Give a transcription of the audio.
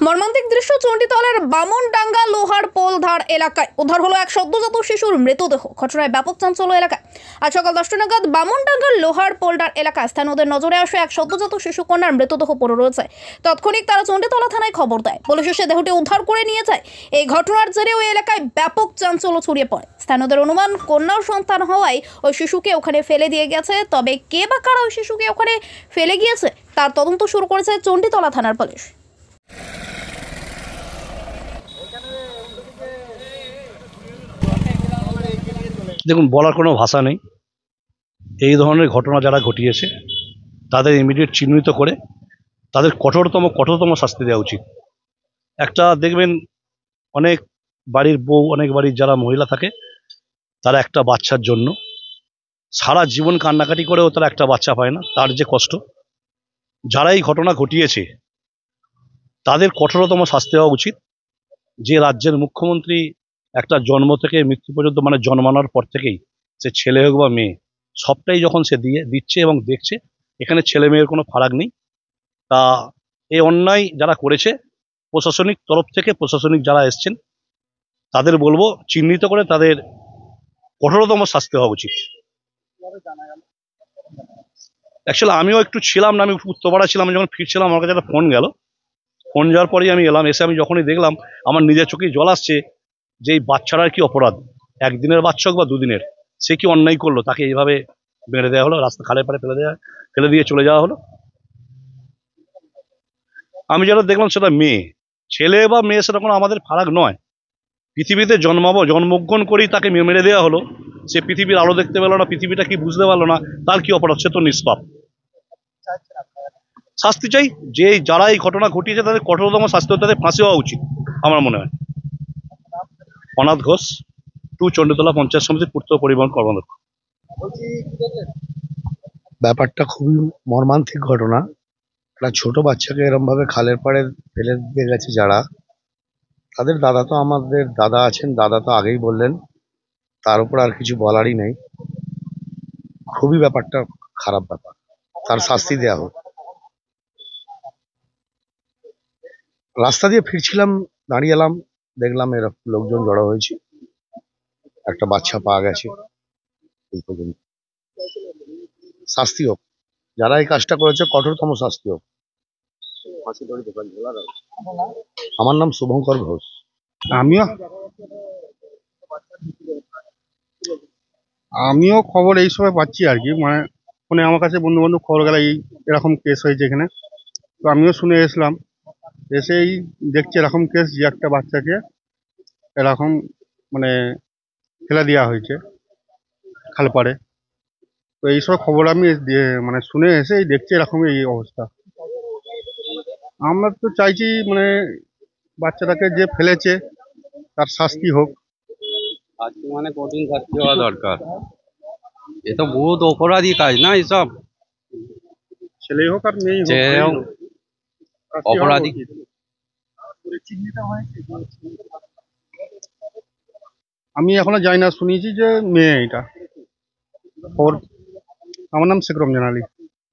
মর্মান্তিক দৃশ্য চণ্ডীতলার বামনডাঙ্গা লোহার পোলধার এলাকায় উদ্ধার হলো এক সদ্যজাত শিশুর মৃতদেহ। ঘটনায় ব্যাপক চাঞ্চল্য এলাকায়। আজ সকাল 10টা নাগাদ বামনডাঙ্গার লোহার পোলধার এলাকায় স্থানীয়দের নজরে আসে এক সদ্যজাত শিশু কন্যার মৃতদেহ পড়ে রয়েছে। তৎক্ষণিক তারা চণ্ডীতলা থানায় খবর দেয়। পুলিশ এসে দেহটি উদ্ধার করে নিয়ে যায়। এই ঘটনার জেরে ওই এলাকায় ব্যাপক চাঞ্চল্য ছড়িয়ে পড়ে। স্থানীয়দের অনুমান কন্যার সন্তান হওয়ায় ওই শিশুকে ওখানে ফেলে দিয়ে গেছে। তবে কে বা কারা ওই শিশুকে ওখানে ফেলে গিয়েছে তার তদন্ত শুরু করেছে চণ্ডীতলা থানার পুলিশ। দেখুন, বলার কোনো ভাষা নেই। এই ধরনের ঘটনা যারা ঘটিয়েছে তাদের ইমিডিয়েট চিহ্নিত করে তাদের কঠোরতম শাস্তি দেওয়া উচিত। একটা দেখবেন, অনেক বাড়ির বউ, অনেক বাড়ির যারা মহিলা থাকে, তারা একটা বাচ্চার জন্য সারা জীবন কান্নাকাটি করেও তারা একটা বাচ্চা পায় না। তার যে কষ্ট, যারা এই ঘটনা ঘটিয়েছে তাদের কঠোরতম শাস্তি হওয়া উচিত। যে রাজ্যের মুখ্যমন্ত্রী একটা জন্ম থেকে মৃত্যু পর্যন্ত, মানে জন্মানোর পর থেকেই, সে ছেলে হোক বা মেয়ে, সবটাই যখন সে দিচ্ছে এবং দেখছে, এখানে ছেলে মেয়ের কোনো ফারাক নেই। তা এই অন্যায় যারা করেছে, প্রশাসনিক তরফ থেকে প্রশাসনিক যারা এসছেন তাদের বলবো চিহ্নিত করে তাদের কঠোরতম শাস্তি হওয়া উচিত। অ্যাকচুয়ালি আমিও একটু ছিলাম না, আমি উত্তরপাড়া ছিলাম। যখন ফিরছিলাম আমার কাছে একটা ফোন গেল। ফোন যাওয়ার পরেই আমি এলাম। এসে আমি যখনই দেখলাম, আমার নিজের চোখেই জল আসছে যে এই বাচ্চাটার কি অপরাধ। একদিনের বাচ্চা হোক বা দুদিনের, সে কি অন্যায় করলো, তাকে এইভাবে মেরে দেওয়া হলো, রাস্তা খালের পাড়ে ফেলে দিয়ে চলে যাওয়া হলো। আমি যেটা দেখলাম সেটা মেয়ে, ছেলে বা মেয়ে সেটা কোনো আমাদের ফারাক নয়। পৃথিবীতে জন্মগ্রহণ করেই তাকে মেরে দেওয়া হলো। সে পৃথিবীর আলো দেখতে পেলো না, পৃথিবীটা কি বুঝতে পারলো না, তার কি অপরাধ? সে তো নিষ্পাপ। শাস্তি চাই। যে যারা এই ঘটনা ঘটিয়েছে তাদের কঠোরতম শাস্তি, তাদের ফাঁসি হওয়া উচিত আমার মনে হয়। অনাথ ঘোষ, 2 চণ্ডীতলা পঞ্চায়েত সমিতির পূর্ত পরিবহন কর্মদক্ষ। ব্যাপারটা খুবই মর্মান্তিক ঘটনা। একটা ছোট বাচ্চাকে এরম ভাবে খালের পাড়ে ফেলে দিয়ে গেছে যারা, তাদের দাদা তো আমাদের দাদা আছেন, দাদা তো আগেই বললেন, তার উপর আর কিছু বলারই নেই। খুবই ব্যাপারটা খারাপ ব্যাপার, তার শাস্তি দেওয়া হোক। রাস্তা দিয়ে ফিরছিলাম, দাঁড়িয়ে এলাম, দেখলাম এরকম লোকজন জড়ো হয়েছে, একটা বাচ্চা পাওয়া গেছে। এই পর্যন্ত শাস্তি হোক, যারা এই কাজটা করেছে কঠোরতম শাস্তি হোক। আমার নাম শুভঙ্কর ঘোষ। আমিও খবর এই সময় পাচ্ছি আর কি, মানে ফোনে আমার কাছে বন্ধু বান্ধব খবর গেল এরকম কেস হয়েছে এখানে। তো আমিও শুনে এসলাম, এসেই দেখছি এরকম কেস, যে একটা বাচ্চাকে এরকম মানে ফেলে দেওয়া হয়েছে খালপাড়ে। তো এইসব খবর আমি মানে শুনে এসেই দেখছি এরকম এই অবস্থা। আমরা তো চাইছি মানে বাচ্চাটাকে যে ফেলেছে তার শাস্তি হোক। আজকে মানে কঠিন শাস্তি হওয়া দরকার। এ তো বহুত অপরাধী কাজ না এসব। ছেলে হোক আর মেয়ে হোক, ছেলে হোক, শাস্তি হওয়া অপরাধী। উচিত। আমি এখনো যাই না, শুনেছি যে মেয়ে এটা। ওর আমার নাম শেখ রমজান আলী।